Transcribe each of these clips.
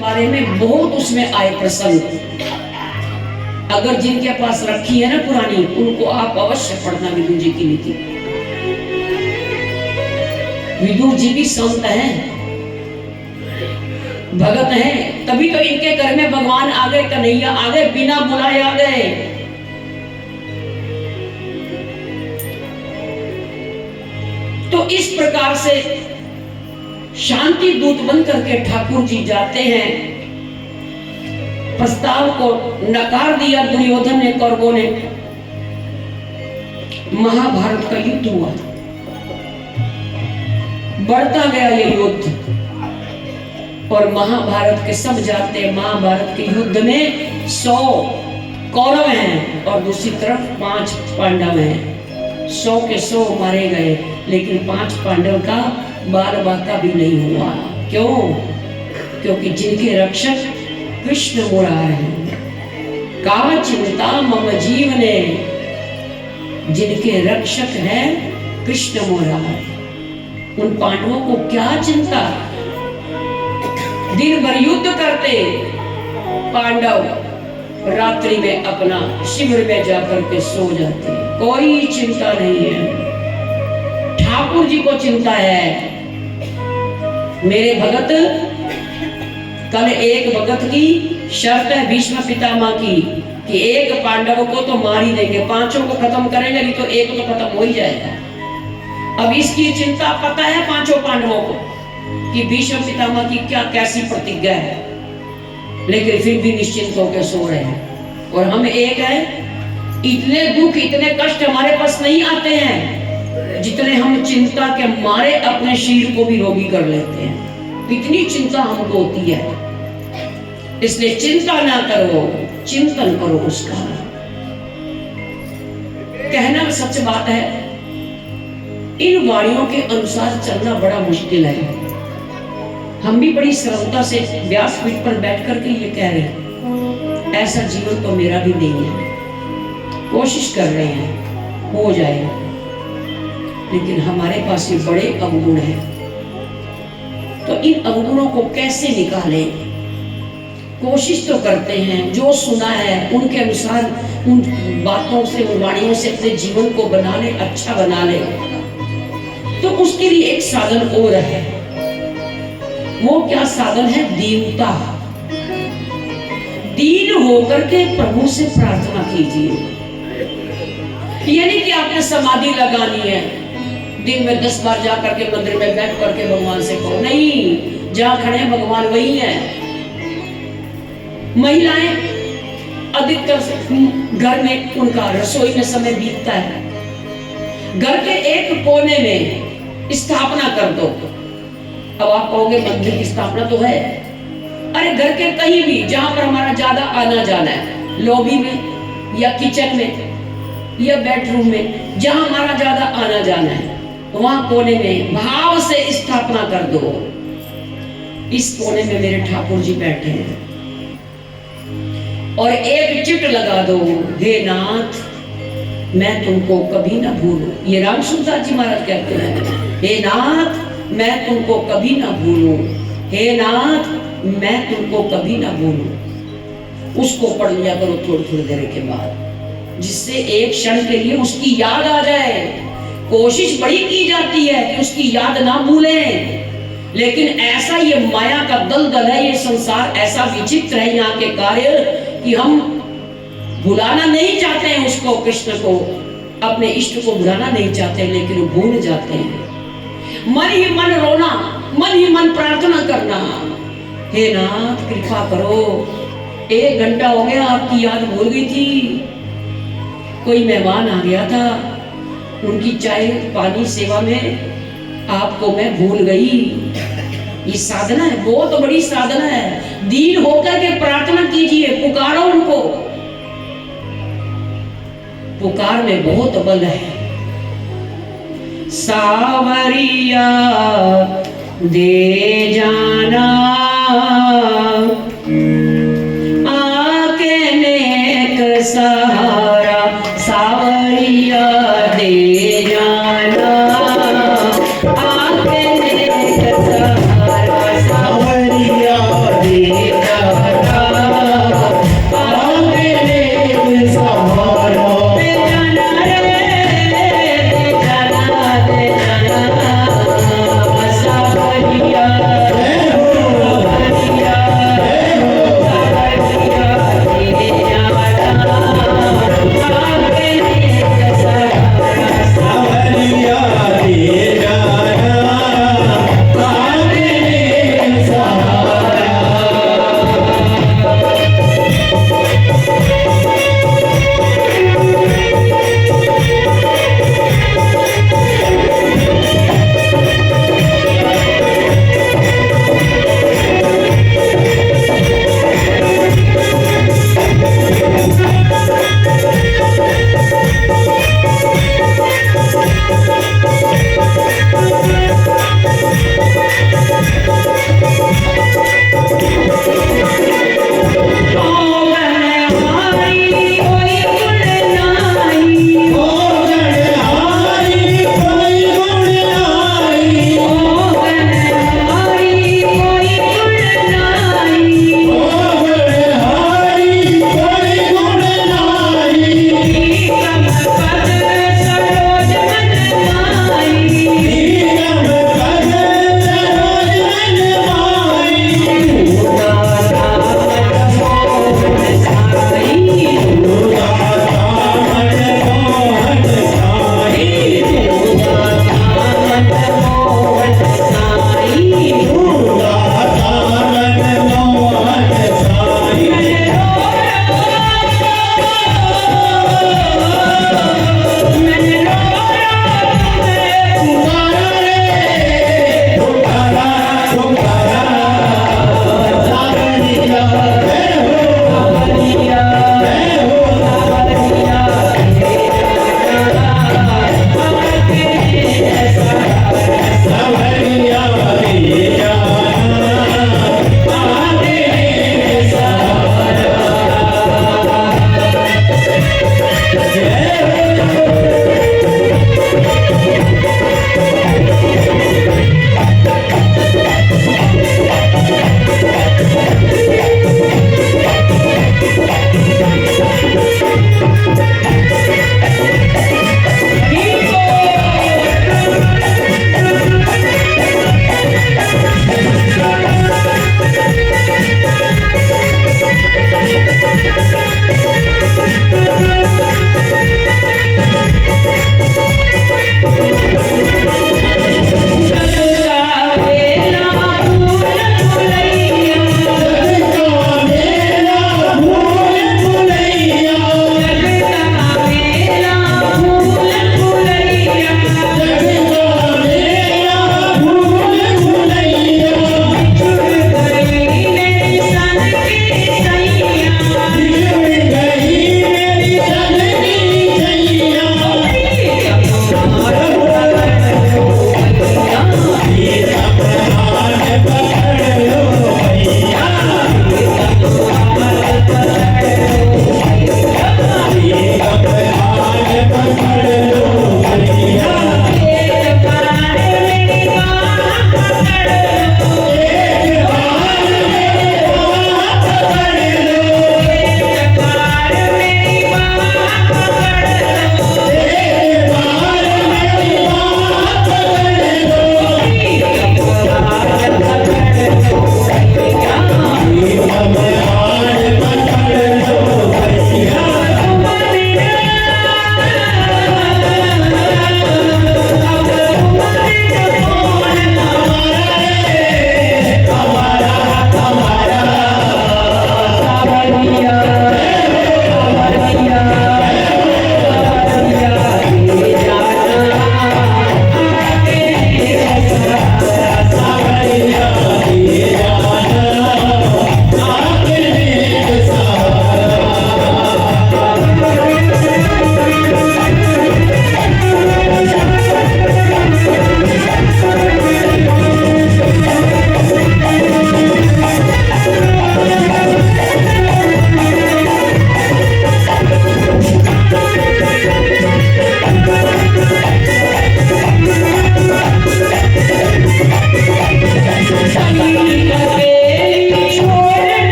बारे में बहुत उसमें आए प्रसंग। अगर जिनके पास रखी है ना पुरानी, उनको आप अवश्य पढ़ना विदुर जी की नीति। विदुर जी भी संत हैं, भगत हैं, तभी तो इनके घर में भगवान आ गए, कन्हैया आ गए, बिना बुलाए आ गए। तो इस प्रकार से शांति दूत बन करके ठाकुर जी जाते हैं। प्रस्ताव को नकार दिया दुर्योधन ने, कौरवों ने। महाभारत का युद्ध हुआ, बढ़ता गया ये युद्ध, और महाभारत के सब जानते हैं, महाभारत के युद्ध में 100 कौरव हैं और दूसरी तरफ 5 पांडव हैं। 100 के 100 मारे गए, लेकिन 5 पांडव का बाल बाका भी नहीं हुआ। क्यों? क्योंकि जिनके रक्षक कृष्ण मुरार हैं। का चिंता मम जीवने, जिनके रक्षक हैं कृष्ण मुरार। उन पांडवों को क्या चिंता? दिन भर युद्ध करते पांडव, रात्रि में अपना शिविर में जाकर के सो जाते, कोई चिंता नहीं है। ठाकुर जी को चिंता है। मेरे भगत, कल एक भगत की शर्त है भीष्म पितामह की कि एक पांडव को तो मार ही देंगे, 5 को खत्म करेंगे, नहीं तो एक तो खत्म हो ही जाएगा। अब इसकी चिंता पता है 5 पांडवों को कि भीष्म पितामह की क्या कैसी प्रतिज्ञा है, लेकिन फिर भी निश्चिंत होकर सो रहे हैं। और हम एक है, इतने दुख इतने कष्ट हमारे पास नहीं आते हैं जितने हम चिंता के मारे अपने शरीर को भी रोगी कर लेते हैं। इतनी चिंता हमको होती है, इसलिए चिंता ना करो, चिंतन करो उसका। कहना सच बात है, इन वाणियों के अनुसार चलना बड़ा मुश्किल है। हम भी बड़ी सरलता से व्यासपीठ पर बैठ करके ये कह रहे हैं, ऐसा जीवन तो मेरा भी नहीं है। कोशिश कर रहे हैं हो जाए, लेकिन हमारे पास ये बड़े अवगुण हैं। तो इन अवगुणों को कैसे निकालें? कोशिश तो करते हैं, जो सुना है उनके अनुसार, उन बातों से, उन वाणियों से अपने जीवन को बना ले, अच्छा बना ले। तो उसके लिए एक साधन और है। वो क्या साधन है? दीनता। दीन होकर के प्रभु से प्रार्थना कीजिए। यानी कि आपने समाधि लगानी है, दिन में 10 बार जा करके मंदिर में बैठ करके भगवान से कहो, नहीं, जहां खड़े हैं भगवान वही है। महिलाएं अधिकतर घर में उनका रसोई में समय बीतता है, घर के एक कोने में स्थापना कर दो। अब आप कहोगे मंदिर की स्थापना तो है, अरे घर के कहीं भी जहां पर हमारा ज्यादा आना जाना है, लॉबी में या किचन में या बेडरूम में, जहां हमारा ज्यादा आना जाना है, वहां कोने में भाव से स्थापना कर दो। इस कोने में मेरे ठाकुर जी बैठे हैं, और एक चिट लगा दो, हे नाथ मैं तुमको कभी ना भूलूं। ये रामसूरदास जी महाराज कहते हैं, हे नाथ मैं तुमको कभी ना भूलूं, हे नाथ मैं तुमको कभी ना भूलूं। उसको पढ़ लिया करो थोड़ी थोड़ी देर के बाद, जिससे एक क्षण के लिए उसकी याद आ जाए। कोशिश बड़ी की जाती है कि उसकी याद ना भूलें, लेकिन ऐसा ये माया का दलदल है, ये संसार ऐसा विचित्र है, यहाँ के कार्य, कि हम भुलाना नहीं चाहते हैं उसको, कृष्ण को, अपने इष्ट को भुलाना नहीं चाहते, लेकिन भूल जाते हैं। मन ही मन रोना, मन ही मन प्रार्थना करना, हे नाथ कृपा करो, 1 घंटा हो गया आपकी याद भूल गई थी, कोई मेहमान आ गया था, उनकी चाय पानी सेवा में आपको मैं भूल गई। ये साधना है, बहुत बड़ी साधना है। दीन होकर के प्रार्थना कीजिए, पुकारो उनको। पुकार में बहुत बल है। सावरिया दे जाना, आके नेक सहारा, सावरिया दे जाना, आके नेक सहारा, सावरिया दे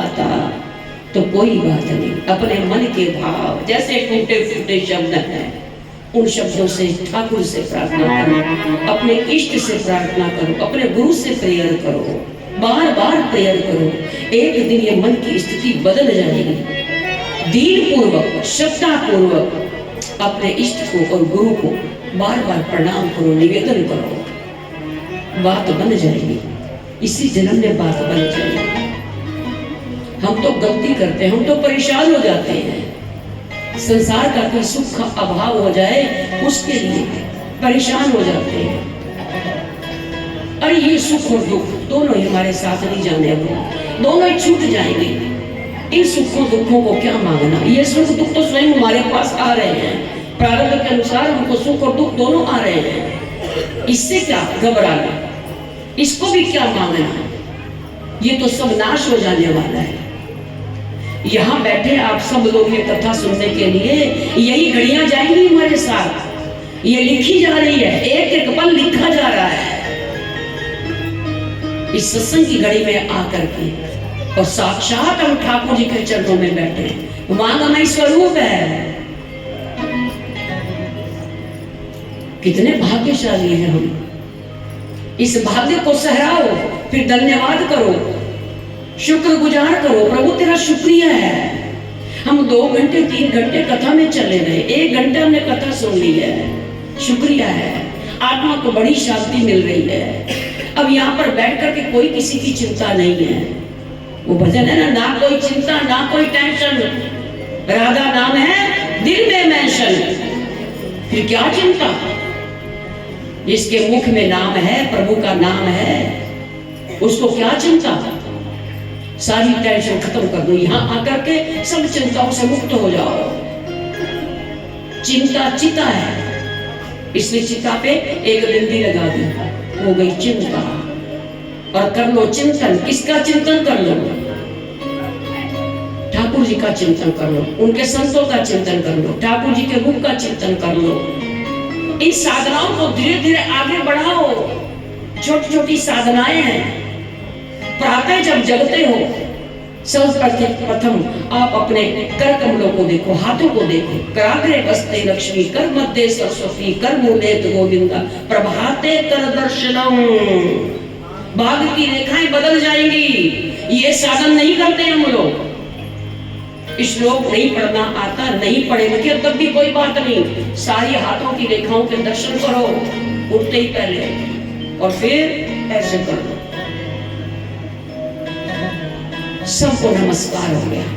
पाता तो कोई बात नहीं। अपने मन के भाव जैसे टूटे फूटे शब्द हैं, उन शब्दों से ठाकुर से प्रार्थना करो, अपने इष्ट से प्रार्थना करो, अपने गुरु से प्रेयर करो, बार बार प्रेयर करो। एक दिन ये मन की स्थिति बदल जाएगी। दीन पूर्वक, श्रद्धा पूर्वक अपने इष्ट को और गुरु को बार बार प्रणाम करो, निवेदन करो, बात बन जाएगी। इसी जन्म में बात बन जाएगी। हम तो गलती करते हैं, हम तो परेशान हो जाते हैं। संसार का कोई सुख का अभाव हो जाए उसके लिए परेशान हो जाते हैं। अरे ये सुख और दुख दोनों ही हमारे साथ नहीं जाने वाले, दोनों ही छूट जाएंगे। इन सुखों दुखों को क्या मांगना? ये सुख दुख तो स्वयं हमारे पास आ रहे हैं, प्रारब्ध के अनुसार हमको सुख और दुख दोनों आ रहे हैं। इससे क्या घबराना, इसको भी क्या मांगना? ये तो सब नाश हो जाने वाला है। यहाँ बैठे आप सब लोग ये कथा सुनने के लिए, यही घड़ियां जाएंगी हमारे साथ, ये लिखी जा रही है, एक एक पल लिखा जा रहा है। इस सत्संग की घड़ी में आकर के और साक्षात हम ठाकुर जी के चरणों में बैठे, मांगमय स्वरूप है। कितने भाग्यशाली हैं हम। इस भाग्य को सहराओ, फिर धन्यवाद करो, शुक्र गुजार करो। प्रभु तेरा शुक्रिया है। हम 2 घंटे 3 घंटे कथा में चले गए, 1 घंटे हमने कथा सुन ली है, शुक्रिया है। आत्मा को बड़ी शांति मिल रही है। अब यहाँ पर बैठ करके कोई किसी की चिंता नहीं है। वो भजन है ना कोई चिंता ना कोई टेंशन, राधा नाम है दिल में मेंशन। फिर क्या चिंता? जिसके मुख में नाम है, प्रभु का नाम है, उसको क्या चिंता? सारी टेंशन खत्म कर दो, यहाँ आकर के सब चिंताओं से मुक्त हो जाओ। चिंता चिता है, इसलिए चिता पे एक बिंदी लगा दी, हो गई चिंता। और कर लो चिंतन। किसका चिंतन कर लो? ठाकुर जी का चिंतन कर लो, उनके संतों का चिंतन कर लो, ठाकुर जी के रूप का चिंतन कर लो। इन साधनाओं को धीरे धीरे आगे बढ़ाओ। छोटी छोटी साधनाएं हैं। प्रातः जब जगते हो, सर्वप्रथम आप अपने कर कमलों को देखो, हाथों को देखो। कराग्रे बसते लक्ष्मी, कर मध्य सरस्वती, कर मूले गोविंदा, प्रभाते कर दर्शनम। भाग्य की रेखाएं बदल जाएंगी। ये साधन नहीं करते हम लोग। श्लोक नहीं पढ़ना आता, नहीं पढ़ेंगे तब भी कोई बात नहीं। सारी हाथों की रेखाओं के दर्शन करो उठते ही पहले, और फिर ऐसे कर दो। सबको नमस्कार हो गया।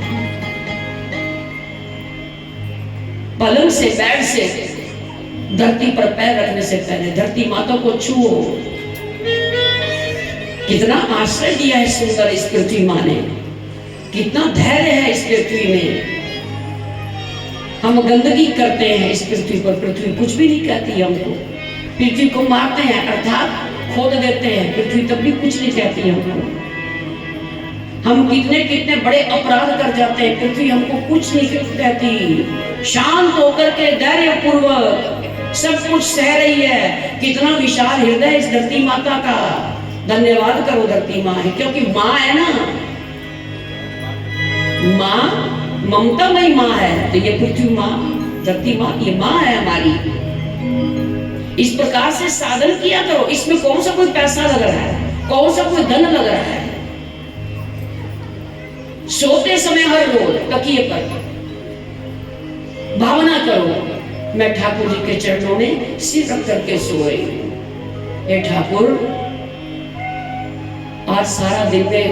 पलंग से, बेड से, धरती पर पैर रखने से पहले धरती माता को छुओ। कितना आश्रय दिया है सुंदर इस पृथ्वी माँ ने, कितना धैर्य है इस पृथ्वी में। हम गंदगी करते हैं इस पृथ्वी पर, पृथ्वी कुछ भी नहीं कहती हमको। पृथ्वी को मारते हैं, अर्थात खोद देते हैं, पृथ्वी तब भी कुछ नहीं कहती हमको। हम कितने कितने बड़े अपराध कर जाते हैं, पृथ्वी हमको कुछ नहीं कहती। शांत होकर के धैर्य पूर्वक सब कुछ सह रही है। कितना विशाल हृदय इस धरती माता का। धन्यवाद करो धरती माँ है, क्योंकि माँ है ना, माँ ममतामयी माँ है। तो ये पृथ्वी माँ, धरती माँ, ये माँ है हमारी। इस प्रकार से साधन किया करो। इसमें कौन सा कोई पैसा लग रहा है, कौन सा कोई धन लग रहा है। सोते समय हर रोज तकिए पर भावना करो, मैं ठाकुर जी के चरणों में सिर रख करके सो रही हूं। हे ठाकुर, आज सारा दिन में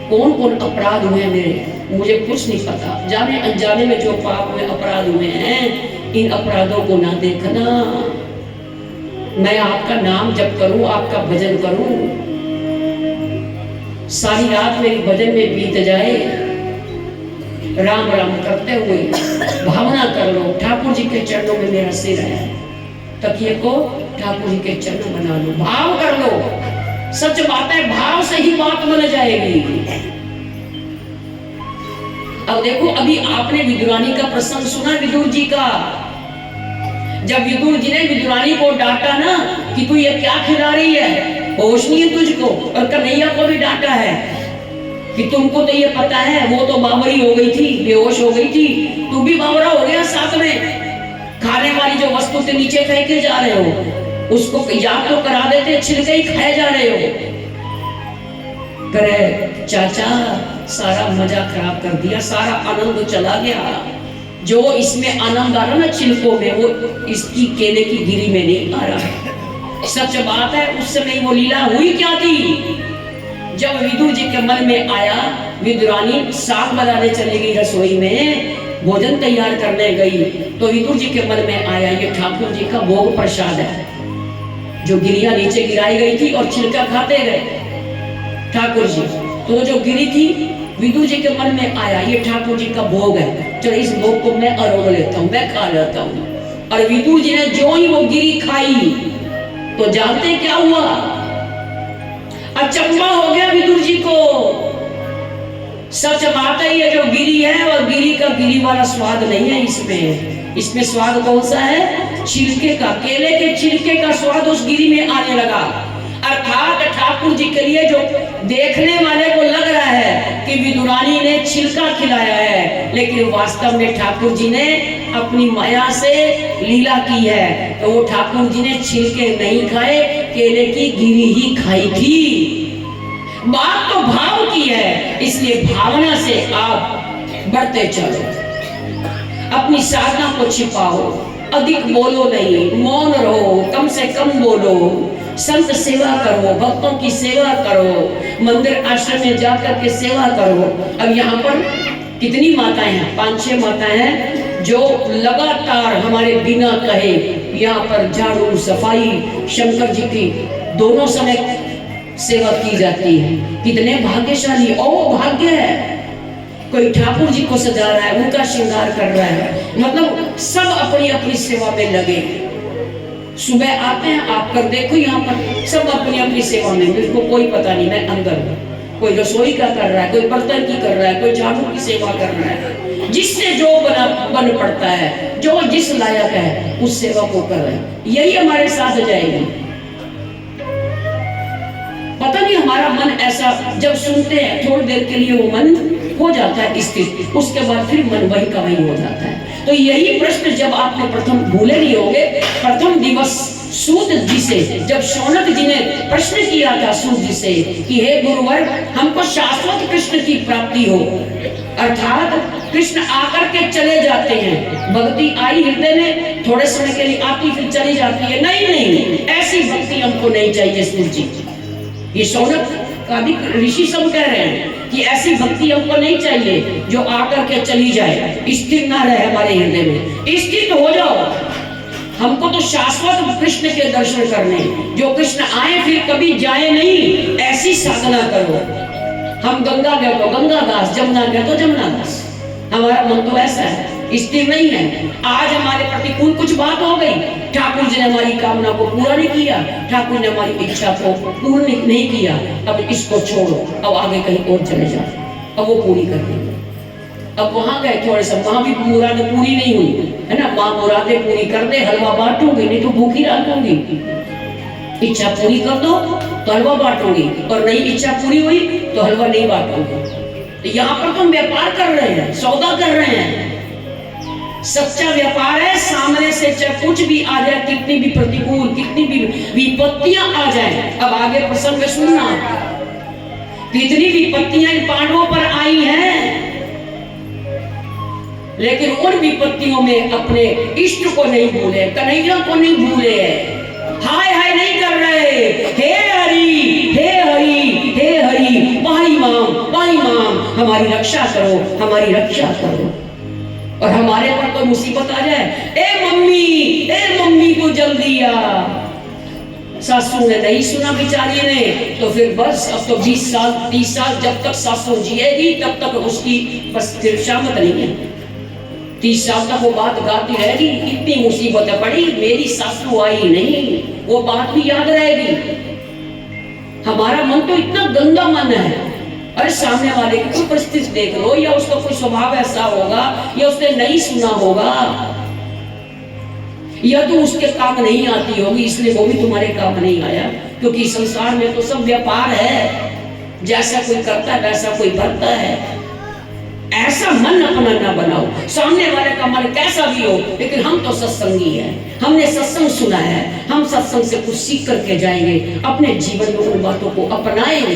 कौन कौन अपराध हुए मेरे, मुझे कुछ नहीं पता। जाने अनजाने में जो पाप हुए, अपराध हुए हैं, इन अपराधों को ना देखना। मैं आपका नाम जप करूं, आपका भजन करूं, सारी रात मेरी भजन में बीत जाए। राम राम करते हुए भावना कर लो, ठाकुर जी के चरणों में मेरा सिर है। तकिए को ठाकुर जी के चरण बना लो, भाव कर लो। सच बात है, भाव से ही बात बन जाएगी। अब देखो, अभी आपने विदुरानी का प्रसंग सुना, विदुर जी का। जब विदुर जी ने विदुरानी को डांटा ना कि तू ये क्या खिला रही है, होश नहीं है तुझको, और कन्हैया को भी डांटा है। कि तुमको तो ये पता है वो तो बावरी हो गई थी, बेहोश हो गई थी, तू भी बावरा हो गया साथ में। खाने वाली जो वस्तु से नीचे फेंके जा रहे हो उसको याद तो करा देते, छिलके ही खाए जा रहे हो। करे चाचा सारा मजा खराब कर दिया, सारा आनंद चला गया। जो इसमें आनंद आ रहा ना छिलकों में, वो इसकी केले की गिरी में नहीं आ रहा है। सच बात है, उस समय वो लीला हुई क्या थी? जब विदुर जी के मन में आया, विदुरानी साग बनाने चली गई रसोई में, भोजन तैयार करने गई, तो विदुर जी के मन में आया ये ठाकुर जी का भोग प्रसाद है, जो गिरियां नीचे गिराई गई थी और छिलका खाते गए ठाकुर जी। तो जो गिरी थी विदुर जी के मन में आया ये ठाकुर जी का भोग है, चलो इस भोग को मैं अरोग लेता हूँ, मैं खा लेता हूँ। और विदुर जी ने जो ही वो गिरी खाई तो जानते क्या हुआ? अचंभा हो गया विदुर जी को। सच बात है, ये जो गिरी है और गिरी का गिरी वाला स्वाद नहीं है इसमें। इसमें स्वाद कौन सा है? छिलके का, केले के छिलके का स्वाद उस गिरी में आने लगा। अर्थात ठाकुर जी के लिए जो देखने वाले को लग रहा है कि विदुरानी ने छिलका खिलाया है, लेकिन वास्तव में ठाकुर जी ने अपनी माया से लीला की है। तो वो ठाकुर जी ने छिलके नहीं खाए, केले की गिरी ही खाई थी। बात तो भाव की है, इसलिए भावना से आप बढ़ते चलो, अपनी साधना को छिपाओ, अधिक बोलो नहीं, मौन रहो, कम से कम बोलो, संत सेवा करो, भक्तों की सेवा करो, मंदिर आश्रम में जाकर के सेवा करो। अब यहाँ पर कितनी माताएं हैं? 5-6 माताएं हैं जो लगातार हमारे बिना कहे यहाँ पर झाड़ू सफाई शंकर जी की दोनों समय सेवा की जाती है। कितने भाग्यशाली, और वो भाग्य है। कोई ठाकुर जी को सजा रहा है, उनका श्रृंगार कर रहा है, मतलब सब अपनी अपनी सेवा में लगे। सुबह आते हैं, आप कर देखो यहाँ पर सब अपनी अपनी सेवा में, मुझको कोई पता नहीं, मैं अंदर हूँ। कोई रसोई का कर रहा है, कोई बर्तन की कर रहा है, कोई झाड़ू की सेवा कर रहा है। जिससे जो बन पड़ता है, जो जिस लायक है उस सेवा को कर रहे हैं। यही हमारे साथ जाएगी। पता नहीं हमारा मन ऐसा जब सुनते हैं थोड़ी देर के लिए वो मन हो जाता है स्थिर, उसके बाद फिर मन वही का वही हो जाता है। तो यही प्रश्न जब आपने प्रथम भूले नहीं होंगे, प्रथम दिवस सूत जी से जब शौनक जी ने प्रश्न किया था सूत जी से कि हे गुरुवर, हमको शाश्वत कृष्ण की प्राप्ति हो, अर्थात कृष्ण आकर के चले जाते हैं, भक्ति आई हृदय में, थोड़े समय के लिए आती फिर चली जाती है, नहीं नहीं, ऐसी भक्ति हमको नहीं चाहिए सूत जी। ये शौनक का भी ऋषि सब कह रहे हैं कि ऐसी भक्ति हमको नहीं चाहिए जो आकर के चली जाए, स्थिर ना रहे हमारे हृदय में। स्थित हो जाओ, हमको तो शाश्वत कृष्ण के दर्शन करने, जो कृष्ण आए फिर कभी जाए नहीं, ऐसी साधना करो। हम गंगा गए तो गंगादास, जमुना गए तो जमुनादास, हमारा मन तो ऐसा है, स्थिर नहीं है। आज हमारे प्रतिकूल कुछ बात हो गई, ठाकुर जी ने हमारी कामना को पूरा नहीं किया, ठाकुर ने हमारी इच्छा को पूर्ण नहीं किया, अब इसको छोड़ो, अब आगे कहीं और चले जाओ, अब वो पूरी कर देंगे। अब वहां गए थोड़े से, वहां भी मुरादें पूरी नहीं हुई है ना, माँ मुरादें पूरी कर दे, हलवा बांटूंगी, नहीं तो भूखी रखूंगी। इच्छा पूरी कर दो तो हलवा बांटूंगी, और नहीं इच्छा पूरी हुई तो हलवा नहीं बांटूंगी। तो यहाँ पर तुम व्यापार कर रहे हैं, सौदा कर रहे हैं। सच्चा व्यापार है, सामने से चाहे कुछ भी आ जाए, कितनी भी प्रतिकूल, कितनी भी विपत्तियां आ जाए। अब आगे प्रसंग में सुनना, कितनी विपत्तियां इन पांडवों पर आई हैं, लेकिन उन विपत्तियों में अपने इष्ट को नहीं भूले, कन्हैया को नहीं भूले, हाय हाय नहीं कर रहे, हे हरि हे हरि हे हरि, भाई माम हमारी रक्षा करो, हमारी रक्षा करो। और हमारे पर कोई मुसीबत आ जाए, ए मम्मी को जल्दी आ, सासू ने नहीं सुना बेचारी ने, तो फिर बस अब तो 20 साल 30 साल जब तक सासू जिएगी तब तक उसकी बस फिर शामत नहीं है। 30 साल तक वो बात गाती रहेगी, इतनी मुसीबतें पड़ी, मेरी सासू आई नहीं, वो बात भी याद रहेगी। हमारा मन तो इतना गंदा मन है। अरे सामने वाले की कोई परिस्थिति देख लो, या उसका कोई स्वभाव ऐसा होगा, या उसने नहीं सुना होगा, या तो उसके काम नहीं आती होगी, इसलिए वो भी तुम्हारे काम नहीं आया। क्योंकि संसार में तो सब व्यापार है, जैसा कोई करता है वैसा कोई भरता है। ऐसा मन अपना ना बनाओ, सामने वाले का मन कैसा भी हो, लेकिन हम तो सत्संगी हैं, हमने सत्संग सुना है, हम सत्संग से कुछ सीख करके जाएंगे, अपने जीवन में उन बातों को अपनाएंगे।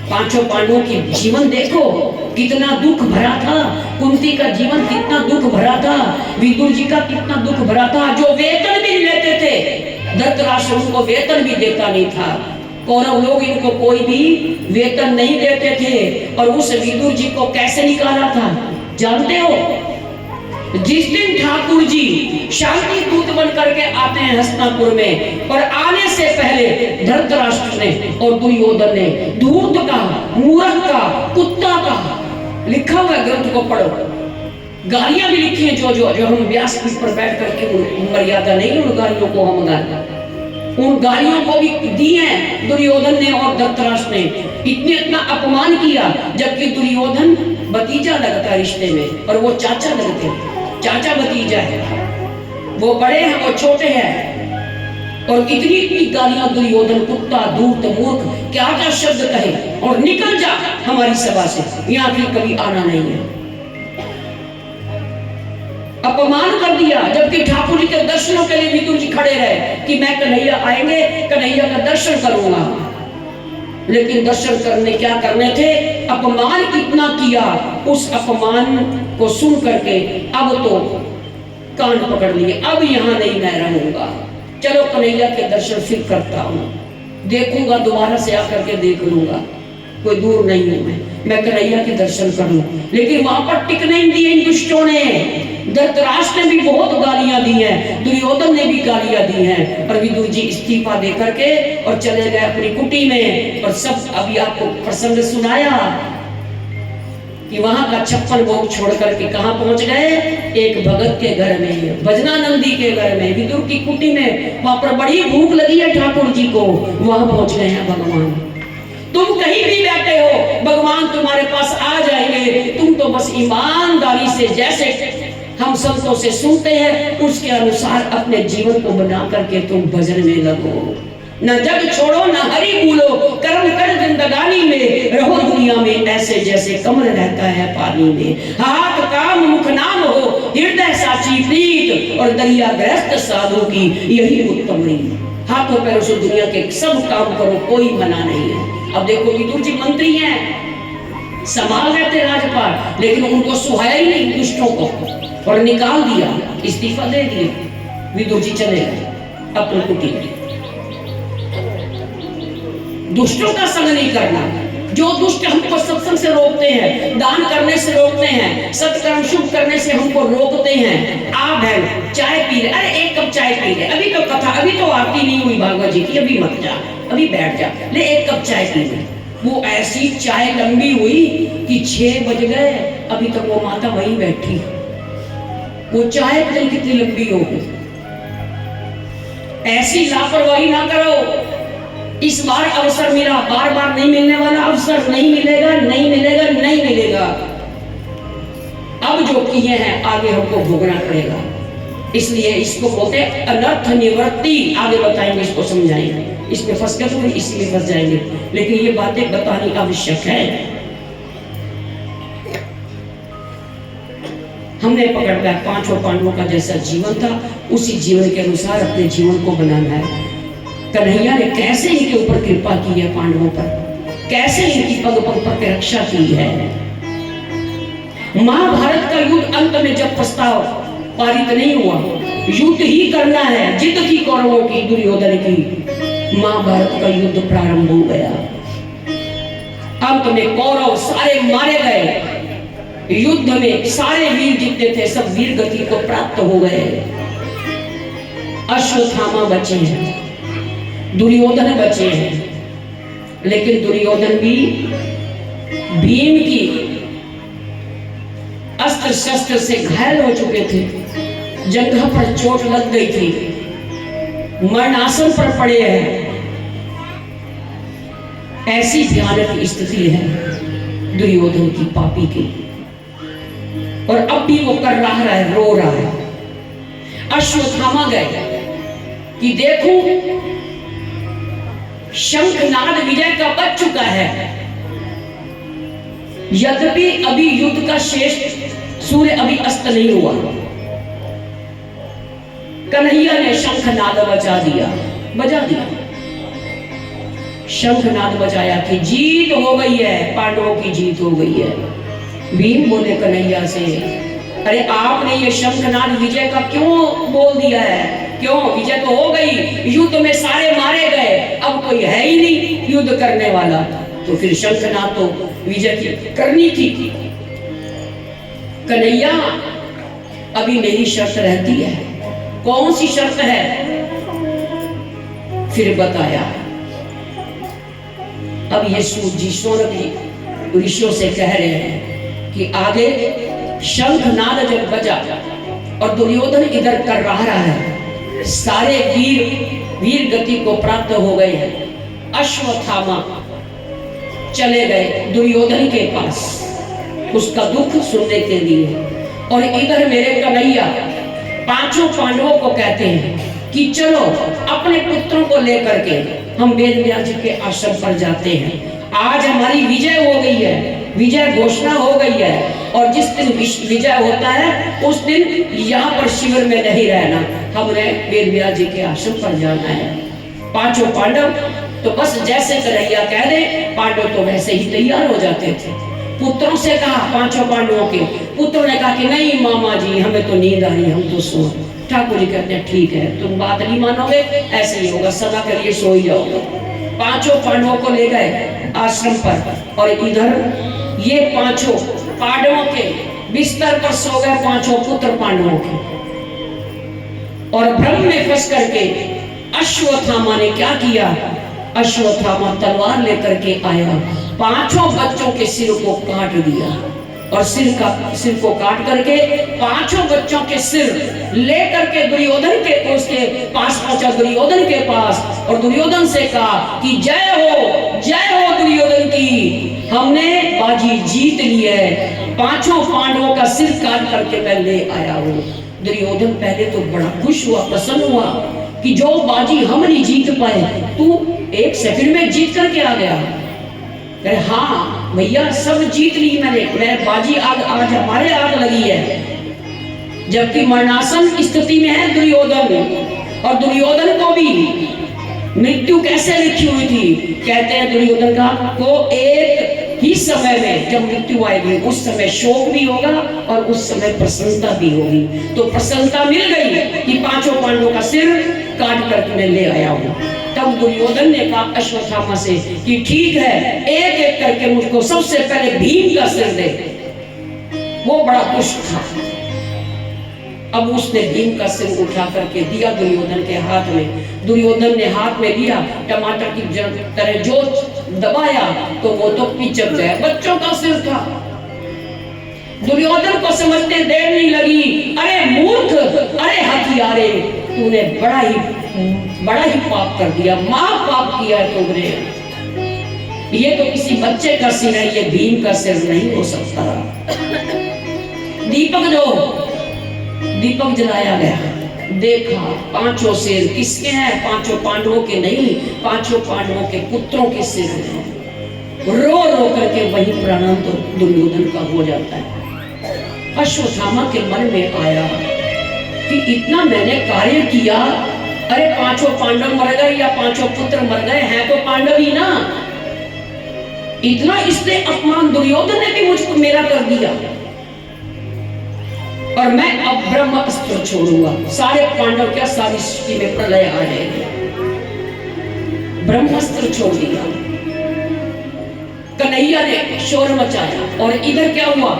पांचों पांडवों की जीवन देखो कितना दुख भरा था, कुंती का जीवन कितना दुख भरा था, विदुर जी का कितना दुख भरा था, जो वेतन भी लेते थे, धृतराष्ट्र उनको वेतन भी देता नहीं था, कौरव लोग इनको कोई भी वेतन नहीं देते थे, और उस विदुर जी को कैसे निकाला था जानते हो? जिस दिन ठाकुर जी शांति दूत बन करके आते हैं हस्तिनापुर में, और आने से पहले धृतराष्ट्र ने और दुर्योधन ने धूर्त का, मूर्ख का, कुत्ता का, लिखा हुआ ग्रंथ को पढ़ो, गालियां भी लिखी हैं जो हम व्यासपीठ पर बैठ करके मर्यादा नहीं, उन गालियों को हम गालियां, उन गालियों को भी दी हैं दुर्योधन ने और धृतराष्ट्र ने, इतना अपमान किया, जबकि दुर्योधन भतीजा लगता रिश्ते में और वो चाचा लगते हैं, चाचा भतीजा है, वो बड़े हैं वो छोटे हैं, और इतनी गालियां दुर्योधन, कुत्ता, धूर्त, मूर्ख, क्या क्या शब्द कहे, और निकल जा हमारी सभा से, यहाँ फिर कभी आना नहीं है। अपमान कर दिया, जबकि ठाकुर जी के दर्शनों के लिए विदुर जी खड़े रहे कि मैं कन्हैया आएंगे, कन्हैया का दर्शन करूंगा, लेकिन दर्शन करने क्या करने थे, अपमान इतना किया, उस अपमान को सुन करके अब तो कान पकड़ लिए, अब यहाँ नहीं मैं रहूंगा, चलो कन्हैया के दर्शन फिर करता हूँ, देखूंगा दोबारा से आकर के देख लूंगा, कोई दूर नहीं हूं मैं कन्हैया के दर्शन कर लूं। लेकिन वहां पर टिक नहीं दिए इन दुष्टों ने, धृतराष्ट्र ने भी बहुत गालियां दी हैं, दुर्योधन ने भी गालियां दी हैं, और विदुर जी इस्तीफा दे करके और चले गए अपनी कुटी में। और सब अभी आपको प्रसंग सुनाया कि वहां का 56 भोग छोड़ करके कहां पहुंच गए, एक भगत के घर में, भजनानंदी के घर में, विदुर की कुटी में, वहां पर बड़ी भूख लगी है ठाकुर जी को, वहां पहुंच गए हैं भगवान। तुम कहीं भी बैठे हो भगवान तुम्हारे पास आ जाएंगे, तुम तो बस ईमानदारी से जैसे हम संतों से सुनते हैं उसके अनुसार अपने जीवन को बना करके तुम भजन में लगो, न जग छोड़ो न हरि भूलो, कर्म कर जिंदगानी में, रहो दुनिया में ऐसे जैसे कमल रहता है पानी में, हाथ काम मुख नाम हो, हृदय साची प्रीत, और दरिया ग्रस्त साधु की यही उत्तम रीत। हाथों पैरों से दुनिया के सब काम करो, कोई मना नहीं है। अब देखो विदुर जी मंत्री हैं, संभाल रहे थे राजपाट, लेकिन उनको सुहाया ही नहीं दुष्टों को, और निकाल दिया, इस्तीफा दे दिया, विदुर जी चले गए अपनी कुटी में। दुष्टों का संग नहीं करना, जो दुष्ट हमको सत्संग से रोकते हैं, दान करने से रोकते हैं, सत्कर्म शुभ करने से हमको रोकते हैं। आ बहन चाय पी ले, अरे एक कप चाय पी ले, अभी तो कथा, अभी तो आरती नहीं हुई भागवत जी की, अभी मत जा, अभी बैठ जा, ले एक कप चाय पी ले। वो ऐसी चाय लंबी हुई कि 6 बज गए, अभी तक वो माता वहीं बैठी, वो चाय पता कितनी लंबी हो गई। ऐसी लापरवाही ना करो, इस बार अवसर मिला, बार बार नहीं मिलने वाला अवसर, नहीं मिलेगा, नहीं मिलेगा, नहीं मिलेगा। अब जो किए हैं आगे हमको भोगना पड़ेगा, इसलिए इसको बोलते हैं अनर्थ निवृत्ति। आगे बताएंगे, इसको समझाएंगे, इसमें फंस गए तो इसलिए फंस जाएंगे, लेकिन ये बातें बतानी आवश्यक है। हमने पकड़ लिया पांचों पांडवों का जैसा जीवन था, उसी जीवन के अनुसार अपने जीवन को बनाना है। कन्हैया ने कैसे इनके ऊपर कृपा की है, पांडवों पर कैसे इनकी पग पग पर रक्षा की है। महाभारत का युद्ध अंत में जब प्रस्ताव पारित नहीं हुआ, युद्ध ही करना है, जिद की कौरवों की, दुर्योधन की, महाभारत का युद्ध प्रारंभ हो गया। अंत में कौरव सारे मारे गए, युद्ध में सारे वीर जीते थे, सब वीर गति को प्राप्त हो गए। अश्वत्थामा बचे हैं, दुर्योधन बचे हैं, लेकिन दुर्योधन भी भीम की अस्त्र शस्त्र से घायल हो चुके थे, जंघा पर चोट लग गई थी, मरणासन पर पड़े हैं। ऐसी भयानक स्थिति है दुर्योधन की, पापी की, और अब भी वो कर रहा है, रो रहा है। अश्वत्थामा गए कि देखो शंखनाद विजय का बच चुका है, यद्यपि अभी युद्ध का शेष सूर्य अभी अस्त नहीं हुआ, कन्हैया ने शंखनाद बजा दिया। शंखनाद बजाया कि जीत हो गई है, पांडवों की जीत हो गई है। भीम बोले कन्हैया से, अरे आपने ये शंखनाद विजय का क्यों बोल दिया है? क्यों? विजय तो हो गई, युद्ध में सारे मारे गए, अब कोई है ही नहीं युद्ध करने वाला, तो फिर शंखनाद तो विजय की करनी थी। कन्हैया अभी मेरी शर्त रहती है। कौन सी शर्त है? फिर बताया। अब ये सूत जी सोनक ऋषियों से कह रहे हैं कि आगे शंखनाद जब बजा और दुर्योधन इधर कर रहा है, सारे वीर गति को प्राप्त हो गए हैं। अश्वत्थामा चले गए दुर्योधन के पास उसका दुख सुनने के लिए, और इधर मेरे कन्हैया पांचों पांडवों को कहते हैं कि चलो अपने पुत्रों को लेकर के हम वेदव्यास जी के आश्रम पर जाते हैं। आज हमारी विजय हो गई है, विजय घोषणा हो गई है, और जिस दिन विजय होता है उस दिन यहाँ पर शिविर में नहीं रहना, हमने वेदव्यास जी के आश्रम पर जाना है। पांचों पांडव तो बस जैसे कन्हैया कह दे, पांडव तो वैसे ही तैयार हो जाते थे। पुत्रों से कहा, पांचों पांडवों के पुत्रों ने कहा कि नहीं मामा जी, हमें तो नींद आ रही, हम तो सो। ठाकुर जी कहते हैं ठीक है, तुम बात नहीं मानोगे, ऐसे ही होगा, सदा के लिए सो ही जाओगे। पांचों पांडवों को ले गए आश्रम पर, और इधर ये पांचों पांडवों के बिस्तर पर सो गए पांचों पुत्र पांडवों के। और भ्रम में फंस करके अश्वत्थामा ने क्या किया? अश्वत्थामा तलवार लेकर के आया, पांचों बच्चों के सिर को काट दिया, और सिर को काट करके पांचों बच्चों के सिर लेकर के दुर्योधन के उसके पास पहुंचा, दुर्योधन के पास, और दुर्योधन से कहा कि जय हो दुर्योधन की, हमने बाजी जीत ली है, पांचों पांडवों का सिर काट करके मैं ले आया हूं। दुर्योधन पहले तो बड़ा खुश हुआ, प्रसन्न हुआ कि जो बाजी हम नहीं जीत पाए, तू एक सेकंड में जीत करके आ गया। अरे हाँ भैया, सब जीत ली मैंने बाजी, आज हमारे आग लगी है, जबकि मरणासन स्थिति में है दुर्योधन, और दुर्योधन को भी मृत्यु कैसे लिखी हुई थी? कहते हैं दुर्योधन का को एक ही समय में जब मृत्यु आएगी उस समय शोक भी होगा और उस समय प्रसन्नता भी होगी। तो प्रसन्नता मिल गई कि पांचों पांडवों का सिर काट करके मैं ले आया हूँ। तब दुर्योधन ने कहा अश्वत्थामा से कि ठीक है, एक एक करके मुझको सबसे पहले भीम का सिर दे। वो बड़ा खुश था। अब उसने भीम का सिर उठा करके दिया दुर्योधन के हाथ में। दुर्योधन ने हाथ में लिया, टमाटर की तरह जो दबाया तो वो तो पिचक गया, बच्चों का सिर था। दुर्योधन को समझते देर नहीं लगी। अरे मूर्ख, अरे हथियारे, तूने बड़ा ही पाप कर दिया, मां पाप किया है तुमने। ये तो किसी बच्चे का सिर है, ये भीम का सिर नहीं हो सकता। दीपक जलाया गया, देखा पांचों सिर किसके हैं? पांचों पांडवों के नहीं, पांचों पांडवों के पुत्रों के सिर हैं। रो रो करके वही प्राणांत तो दुर्योधन का हो जाता है। अश्वत्थामा के मन में आया कि इतना मैंने कार्य किया, अरे पांचों पांडव मर गए या पांचों पुत्र मर गए, हैं तो पांडव ही ना। इतना इसने अपमान दुर्योधन ने भी मुझको मेरा कर दिया, और मैं अब ब्रह्म अस्त्र छोड़ूंगा। सारे पांडव क्या सारी सृष्टि में प्रलय आ जाएगी। ब्रह्मास्त्र छोड़ दिया। कन्हैया ने शोर मचाया, और इधर क्या हुआ?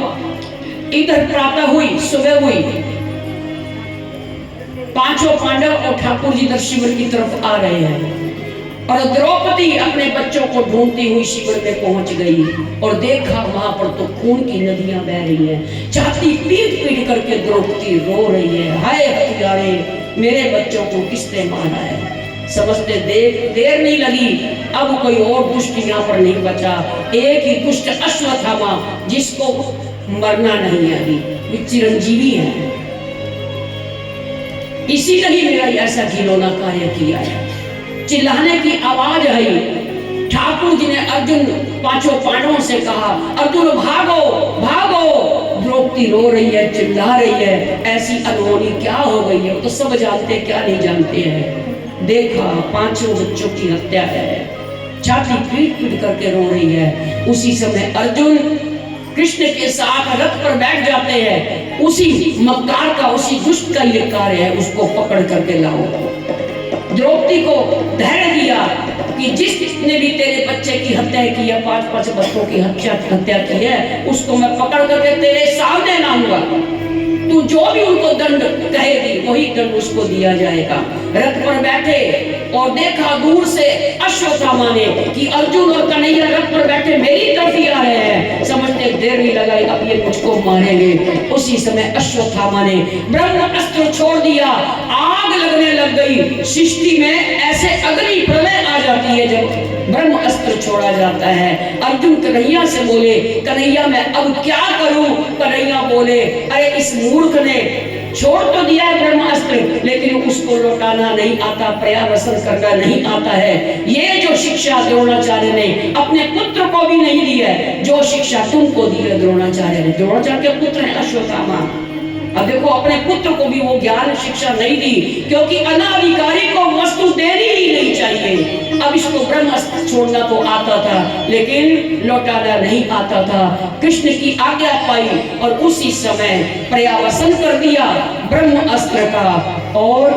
इधर प्रातः हुई, सुबह हुई, पांचों पांडव और ठाकुर जी इधर शिविर की तरफ आ रहे हैं, और द्रौपदी अपने बच्चों को ढूंढती हुई शिविर में पहुंच गई, और देखा वहां पर तो खून की नदियां बह रही हैं। छाती पीट पीट करके द्रौपदी रो रही है, हाय हथियारे, मेरे बच्चों को किसने मारा है? समझते देर नहीं लगी, अब कोई और दुष्ट यहाँ पर नहीं बचा। एक ही दुष्ट अश्वत्थामा, जिसको मरना नहीं है, अभी चिरंजीवी है। इसी ने ही मेरा ऐसा घिनौना कार्य किया है। चिल्लाने की आवाज आई, ठाकुर जी ने अर्जुन पांचों पांडवों से कहा, अर्जुन भागो भागो। द्रौपदी रो रही है, चिल्ला रही है, ऐसी अनहोनी क्या हो गई है। तो सब जानते क्या नहीं जानते हैं। देखा पांचों बच्चों की हत्या है, छाती पीट पीट करके रो रही है। उसी समय अर्जुन कृष्ण के साथ रथ पर बैठ जाते हैं। उसी मक्कार का, उसी दुष्ट का ये कार्य है, उसको पकड़ करके लाओ। द्रौपदी को धैर्य दिया कि जिसने भी तेरे बच्चे की हत्या की है, 5 बच्चों की हत्या की है, उसको मैं पकड़ करके तेरे सामने लाऊंगा। तू जो भी उनको दंड कहेगी वही दंड उसको दिया जाएगा। रथ पर बैठे और देखा दूर से अश्वत्थामा ने कि अर्जुन और कन्हैया रथ पर बैठे मेरी तरफ ही आ रहे हैं। समझते देर नहीं लगाई, अब ये मुझको मारेंगे। उसी समय अश्वत्थामा ने ब्रह्म अस्त्र छोड़ दिया, आग लगने लग गई। सृष्टि में ऐसे अग्नि प्रलय आ जाती है जब ब्रह्म अस्त्र छोड़ा जाता है। अर्जुन कन्हैया से बोले, कन्हैया मैं अब क्या करूं। कन्हैया बोले, अरे इस मूर्ख ने छोड़ तो दिया है ब्रह्म अस्त्र, लेकिन उसको लौटाना नहीं आता, पर्यावसन करना नहीं आता है। ये जो शिक्षा द्रोणाचार्य ने अपने पुत्र को भी नहीं दी है, जो शिक्षा तुमको दी है द्रोणाचार्य ने। द्रोणाचार्य के पुत्र है अश्वत्थामा। अब देखो अपने पुत्र को भी वो ज्ञान शिक्षा नहीं दी, क्योंकि अनाधिकारी को वस्तु देनी ही नहीं चाहिए। अब इसको ब्रह्मास्त्र छोड़ना तो आता था, लेकिन लौटाना नहीं आता था। कृष्ण की आज्ञा पाई और उसी समय पर्यावसन कर दिया ब्रह्म अस्त्र का, और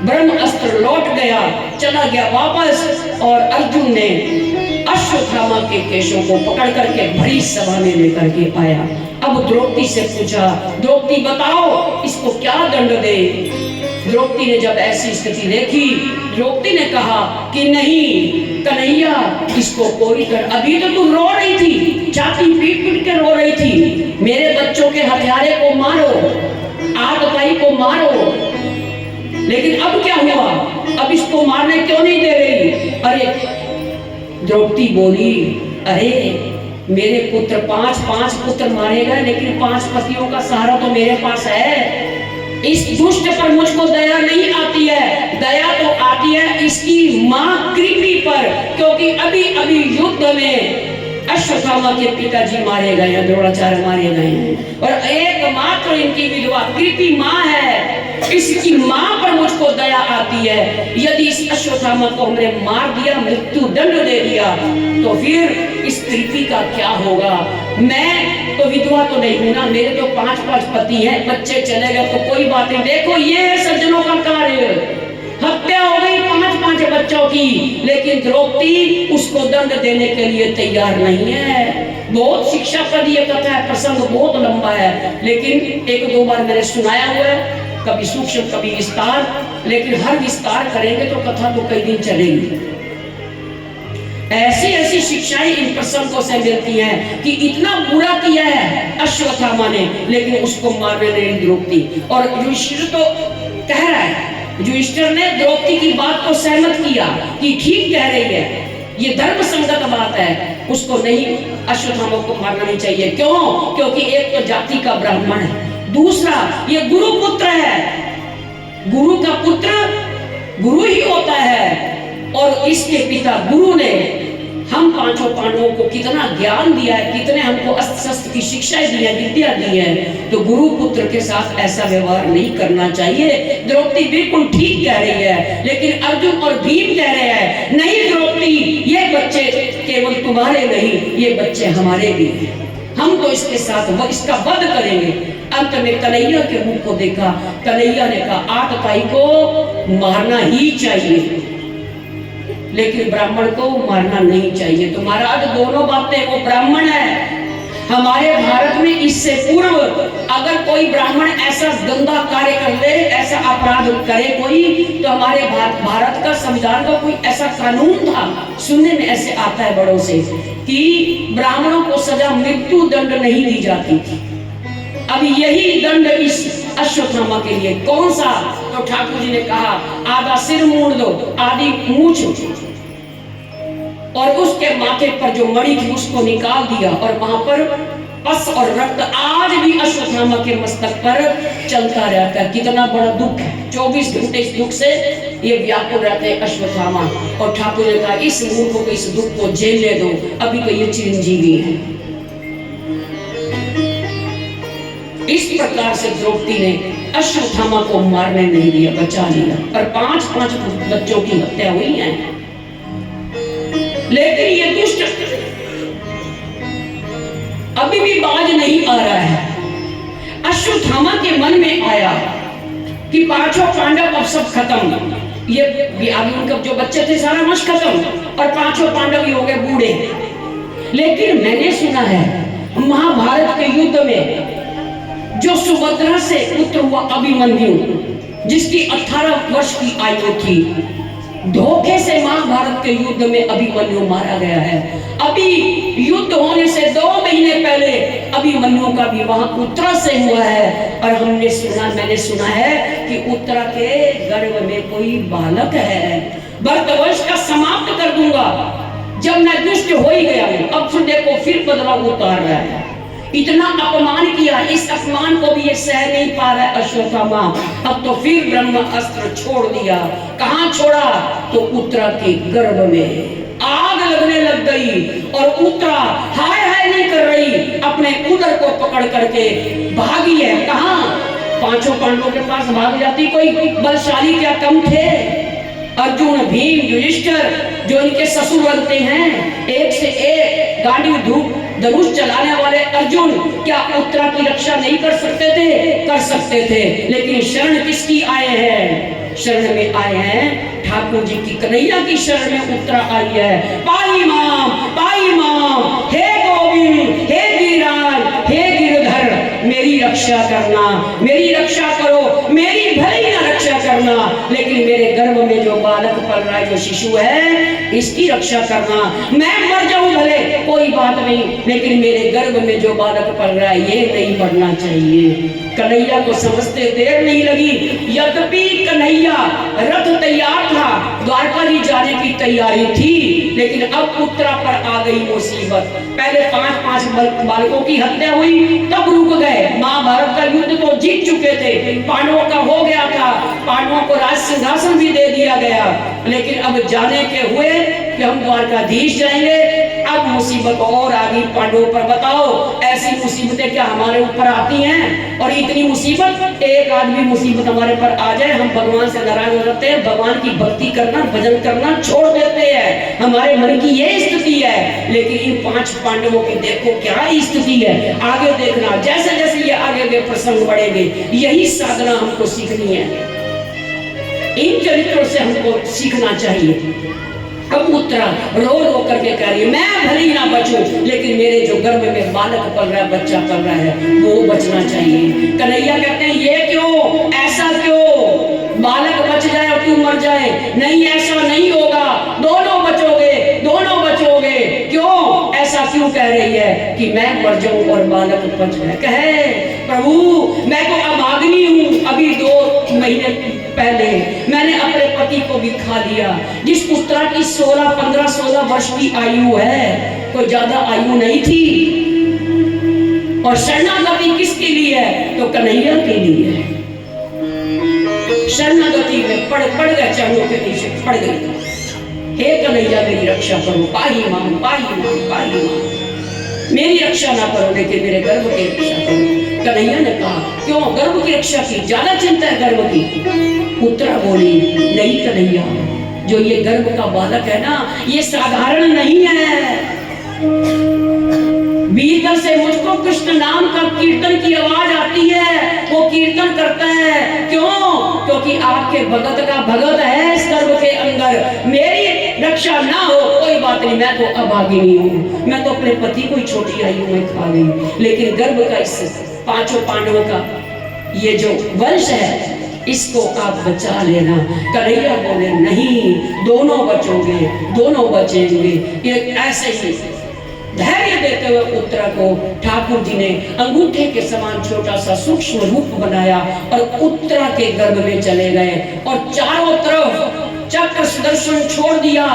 ब्रह्म अस्त्र लौट गया, चला गया वापस। और अर्जुन ने अश्वत्थामा के केशों को पकड़ करके भरी सभा में लेकर के आया। अब द्रौपदी से पूछा, द्रौपदी बताओ इसको क्या दंड दे। द्रौपदी ने जब ऐसी स्थिति देखी, द्रौपदी ने कहा कि नहीं कन्हैया, इसको कोई कर। अभी तो तू रो रही थी, छाती पीट पीट के रो रही थी, मेरे बच्चों के हत्यारे को मारो, आतताई को मारो, लेकिन अब क्या हुआ, अब इसको मारने क्यों नहीं दे रही। अरे द्रौपदी बोली, अरे मेरे पुत्र 5 पुत्र मारे गए, लेकिन 5 पतियों का सहारा तो मेरे पास है। इस दुष्ट पर मुझको दया नहीं आती है, दया तो आती है इसकी मां कृपी पर, क्योंकि अभी अभी युद्ध में अश्वत्थामा के पिताजी मारे गए हैं, द्रोणाचार्य मारे गए हैं, और एकमात्र इनकी विधवा कृपी मां है। इसकी मां पर मुझको दया आती है। यदि इस अश्वत्थामा को हमने मार दिया, मृत्यु दंड दे दिया, तो फिर इस कृपी का क्या होगा। मैं तो विधवा तो नहीं हूं ना, मेरे तो 5 पति हैं, बच्चे चले गए तो कोई बात नहीं। देखो ये है सज्जनों का कार्य, हत्या हो गई 5 बच्चों की, लेकिन द्रौपदी उसको दंड देने के लिए तैयार नहीं है। बहुत शिक्षाप्रद ये कथा है, प्रसंग बहुत लंबा है, लेकिन 1-2 बार मैंने सुनाया हुआ है, कभी सूक्ष्म कभी विस्तार, लेकिन हर विस्तार करेंगे तो कथा तो कई दिन चलेगी। ऐसी ऐसी शिक्षाएं इन प्रसंगों से मिलती हैं कि इतना बुरा किया है अश्वत्थामा ने, लेकिन उसको मारने नहीं द्रौपदी। और युधिष्ठिर तो कह रहा है, युधिष्ठिर ने द्रौपदी की बात को सहमत किया कि ठीक कह रही है, ये धर्म संगत बात है, उसको नहीं, अश्वत्थामा को मारना नहीं चाहिए। क्यों? क्योंकि एक तो जाति का ब्राह्मण है, दूसरा ये गुरु पुत्र है, गुरु का पुत्र गुरु ही होता है। और इसके पिता गुरु ने हम 5 पांडवों को कितना ज्ञान दिया है, कितने हमको अस्त्र शस्त्र की शिक्षाएं दी है, विद्या दी है, तो गुरु पुत्र के साथ ऐसा व्यवहार नहीं करना चाहिए। द्रौपदी बिल्कुल ठीक कह रही है, लेकिन अर्जुन और भीम कह रहे हैं, नहीं द्रौपदी, ये बच्चे केवल तुम्हारे नहीं, ये बच्चे हमारे भी हैं, हम तो इसके साथ इसका वध करेंगे। अंत में कन्हैया के मुख को देखा, कन्हैया ने कहा आतताई को मारना ही चाहिए, लेकिन ब्राह्मण को मारना नहीं चाहिए। तो महाराज दोनों बातें, वो ब्राह्मण है। हमारे भारत में इससे पूर्व अगर कोई ब्राह्मण ऐसा गंदा कार्य कर ले, ऐसा अपराध करे कोई, तो हमारे भारत का संविधान का कोई ऐसा कानून था, सुनने में ऐसे आता है बड़ों से, कि ब्राह्मणों को सजा मृत्यु दंड नहीं दी जाती थी। अब यही दंड इस अश्वत्थामा के लिए कौन सा? तो ठाकुर जी ने कहा आधा सिर मूंड दो, आधी मूंछ, और उसके माथे पर जो मणि थी उसको निकाल दिया, और वहां पर अस और रक्त आज भी अश्वत्थामा के मस्तक पर चलता रहता है। कितना बड़ा दुख है, 24 घंटे इस दुख से ये व्याकुल रहते हैं अश्वत्थामा। और ठाकुर ने कहा इस मूर्ख को इस दुख को झेलने दो, अभी तो ये चिरंजीवी है। इस प्रकार से द्रौपदी ने अश्वत्थामा को मारने नहीं दिया, बचा लिया। और 5 बच्चों की हत्या हुई है। लेकिन ये दुष्ट अभी भी बाज नहीं आ रहा है। अश्वत्थामा के मन में आया कि 5 पांडव अब सब खत्म, ये अभी उनका जो बच्चे थे सारा वंश खत्म और 5 पांडव ही हो गए बूढ़े। लेकिन मैंने सुना है महाभारत के युद्ध में जो सुभद्रा से पुत्र हुआ अभिमन्यु, जिसकी 18 वर्ष की आयु थी, धोखे से महाभारत के युद्ध में अभिमन्यु मारा गया है। अभी युद्ध होने से 2 महीने पहले अभिमन्यु का विवाह उत्तरा से हुआ है। और मैंने सुना है कि उत्तरा के गर्भ में कोई बालक है। भरतवंश का समाप्त कर दूंगा जब मैं दुष्ट हो ही गया हूं। अब फिर देखो फिर बदलाव उतार रहा है। इतना अपमान किया, इस अपमान को भी ये सह नहीं पा रहा है अश्वत्थामा। अब तो फिर ब्रह्म अस्त्र छोड़ दिया। कहां छोड़ा? तो उत्तरा के गर्भ में आग लगने लग गई और उत्तरा हाय हाय नहीं कर रही, अपने उदर को पकड़ करके भागी है। कहां? 5 पांडवों के पास भाग जाती। कोई बलशाली क्या कम थे? अर्जुन, भीम, युधिष्ठिर जो इनके ससुर लगते हैं, एक से एक गांडी धूप धनुष चलाने वाले अर्जुन, क्या उत्तरा की रक्षा नहीं कर सकते थे? कर सकते थे। लेकिन शरण किसकी आए हैं? शरण में आए हैं ठाकुर जी की, कन्हैया की शरण में उत्तरा आई है। पाई माम, हे गोविंद, हे गिरिराज, हे गिरधर, मेरी रक्षा करना, मेरी रक्षा करो, मेरी भले ही ना रक्षा करना, लेकिन मेरे गर्भ में जो बालक पल रहा है, जो शिशु है, इसकी रक्षा करना। मैं मर जाऊं भले कोई बात नहीं, लेकिन मेरे गर्भ में जो बालक पल रहा है ये नहीं मरना चाहिए। कन्हैया को समझते देर नहीं लगी। यद्यपि कन्हैया रथ तैयार था, द्वारका जाने की तैयारी थी, लेकिन अब उत्तरा पर आ गई मुसीबत। पहले 5 बालकों की हत्या हुई, तब रुक गए। महाभारत का युद्ध तो जीत चुके थे, पांडवों का हो गया था, पांडवों को राज सिंहासन भी दे दिया गया। लेकिन अब जाने के हुए कि हम द्वारकाधीश जाएंगे, अब मुसीबत और आ गई पांडवों पर। बताओ ऐसी मुसीबतें क्या हमारे ऊपर आती हैं? और इतनी मुसीबत, एक आदमी मुसीबत हमारे पर आ जाए, हम भगवान से नाराज हो जाते हैं, भगवान की भक्ति करना, भजन करना छोड़ देते हैं। हमारे मन की ये स्थिति है। लेकिन इन 5 पांडवों की देखो क्या स्थिति है। आगे देखना, जैसे जैसे ये आगे के प्रसंग बढ़ेंगे, यही साधना हमको सीखनी है। इन चरित्रों से हमको सीखना चाहिए। अब उत्तरा रो रो करके कह रही है, मैं भले ही ना बचूं, लेकिन मेरे जो गर्भ में बालक पल रहा है, बच्चा पल रहा है, वो बचना चाहिए। कन्हैया कहते हैं ये क्यों, ऐसा क्यों? बालक बच जाए और तू मर जाए? नहीं, ऐसा नहीं होगा, दोनों बचोगे, दोनों बचोगे। क्यों ऐसा क्यों कह रही है कि मैं मर जाऊं और बालक बच जाए? कहे प्रभु मैं तो अभागिनी हूं, अभी 2 महीने पहले मैंने अपने पति को भी खा लिया। जिस उत्तरा की 16 वर्ष की आयु है, कोई ज्यादा आयु नहीं थी। और शरणागति किसके लिए है? तो कन्हैया के लिए है। शरणागति में पड़ गए, चरणों के नीचे पड़ गई। हे कन्हैया मेरी रक्षा करो, पाही मां, पाही मां, पाही मां, मेरी रक्षा ना करो, लेकिन मेरे गर्भ की रक्षा करो। कन्हैया ने कहा क्यों गर्भ की रक्षा की, ज्यादा चिंता है गर्भ की? उत्तरा बोली नहीं कन्हैया, जो ये गर्भ का बालक है ना, ये साधारण नहीं है। भीतर से मुझको कृष्ण नाम का कीर्तन की आवाज आती है, वो कीर्तन करता है। क्यों? क्योंकि आपके भगत का भगत है इस गर्भ के अंदर। मेरी रक्षा ना हो कोई बात नहीं, मैं तो अभागिनी हूँ, मैं तो अपने पति को ही छोटी आयु में खा गई। लेकिन गर्भ का इस 5 पांडवों का ये जो वंश है, इसको आप बचा लेना। कन्हैया बोले नहीं, दोनों बचोगे, दोनों बचेंगे। ये ऐसे ही धैर्य देते हुए उत्तरा को ठाकुर जी ने अंगूठे के समान छोटा सा सूक्ष्म रूप बनाया और उत्तरा के गर्भ में चले गए। और चारों तरफ चक्र सुदर्शन छोड़ दिया।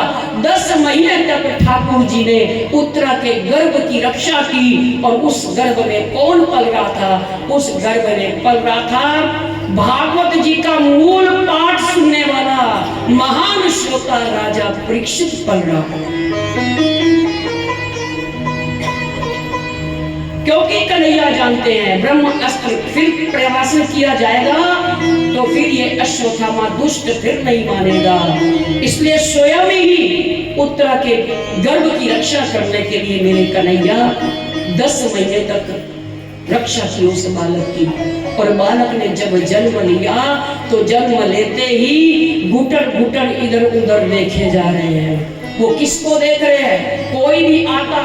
10 महीने तक ठाकुर जी ने उत्तरा के गर्भ की रक्षा की। और उस गर्भ में कौन पल रहा था? उस गर्भ में पल रहा था भागवत जी का मूल पाठ सुनने वाला महान श्रोता राजा परीक्षित पल रहा था। क्योंकि कन्हैया जानते हैं ब्रह्म अस्त्र फिर प्रवासन किया जाएगा तो फिर ये अश्वत्थामा दुष्ट फिर नहीं मानेगा। इसलिए स्वयं ही उत्तरा के गर्भ की रक्षा करने के लिए मेरे कन्हैया 10 महीने तक रक्षा की उस बालक की। और बालक ने जब जन्म लिया तो जन्म लेते ही घुटन घुटन इधर उधर देखे जा रहे हैं। वो किसको देख रहे हैं? कोई भी आता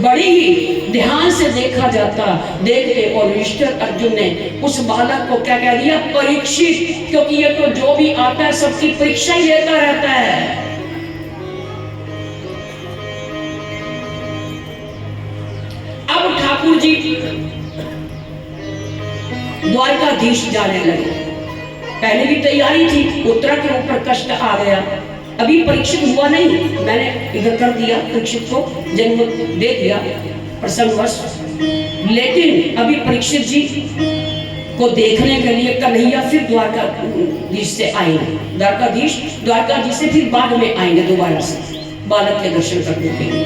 बड़ी ही ध्यान से देखा जाता। देखते और ऋषिधर अर्जुन ने उस बालक को क्या कह दिया? परीक्षित। क्योंकि ये तो जो भी आता है सबकी परीक्षा ही लेता रहता है। अब ठाकुर जी द्वारकाधीश जाने लगे। पहले भी तैयारी थी, उत्तरा के ऊपर कष्ट आ गया। अभी परीक्षित हुआ नहीं, मैंने इधर कर दिया, परीक्षित को जन्म दे दिया प्रसंगवश। लेकिन अभी परीक्षित जी को देखने के लिए कन्हैया फिर द्वारकाधीश से आएंगे। द्वारकाधीश से फिर बाद में आएंगे दोबारा से बालक के दर्शन करने के लिए।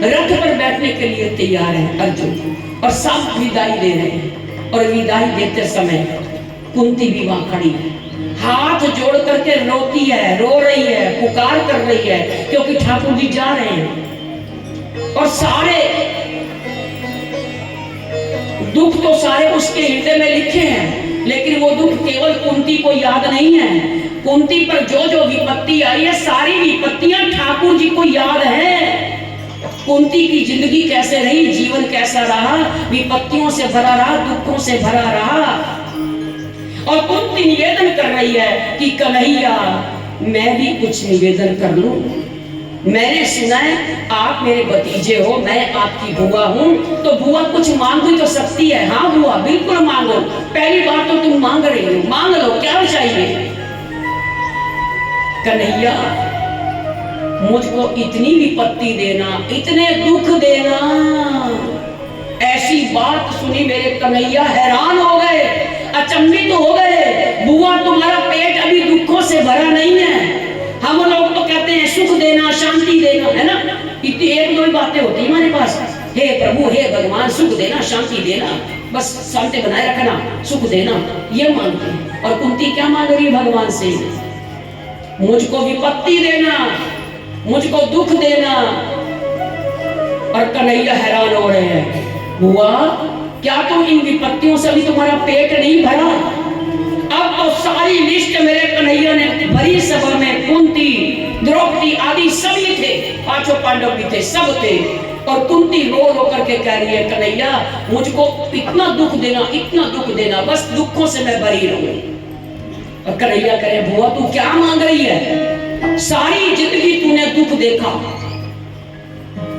रथ पर बैठने के लिए तैयार है अर्जुन और सब विदाई दे रहे हैं। और विदाई देते समय कुंती भी वहां खड़ी है, हाथ जोड़ करके रोती है, रो रही है, पुकार कर रही है, क्योंकि ठाकुर जी जा रहे हैं। और सारे दुख तो सारे उसके हृदय में लिखे हैं, लेकिन वो दुख केवल कुंती को याद नहीं है। कुंती पर जो जो विपत्ति आई है सारी विपत्तियां ठाकुर जी को याद है। कुंती की जिंदगी कैसे रही, जीवन कैसा रहा, विपत्तियों से भरा रहा, दुखों से भरा रहा। और कुंती निवेदन कर रही है कि कन्हैया मैं भी कुछ निवेदन कर लूं। मैंने सुना है आप मेरे भतीजे हो, मैं आपकी बुआ हूं, तो बुआ कुछ मांग भी तो सकती है। हाँ बुआ बिल्कुल मांगो, पहली बार तो तुम मांग रही हो, मांग लो, क्या चाहिए? कन्हैया मुझको इतनी विपत्ति देना, इतने दुख देना। ऐसी बात सुनी मेरे कन्हैया हैरान हो गए, अचंभित हो गए। बुआ तुम्हारा पेट अभी दुखों से भरा नहीं है। हम लोग तो कहते हैं सुख देना, शांति देना, है ना? इतनी एक दो ही बातें होती है हमारे पास। हे प्रभु, हे भगवान, सुख देना, शांति देना, बस शांति बनाए रखना, सुख देना, ये मांगते हैं। और कुंती क्या मांग रही है भगवान से? मुझको विपत्ति देना, मुझको दुख देना। और कन्हैया हैरान हो रहे हैं, बुआ क्या तुम इन विपत्तियों से भी तुम्हारा पेट नहीं भरा? अब तो सारी लिस्ट मेरे कन्हैया ने भरी सभा में कुंती, द्रौपदी आदि सभी थे, 5 पांडव भी थे, सब थे। और कुंती रो रो करके कह रही है कन्हैया मुझको इतना दुख देना, इतना दुख देना, बस दुखों से मैं भरी रहूं। और कन्हैया कह रहे बुआ तू क्या मांग रही है? सारी जिंदगी तूने दुख देखा,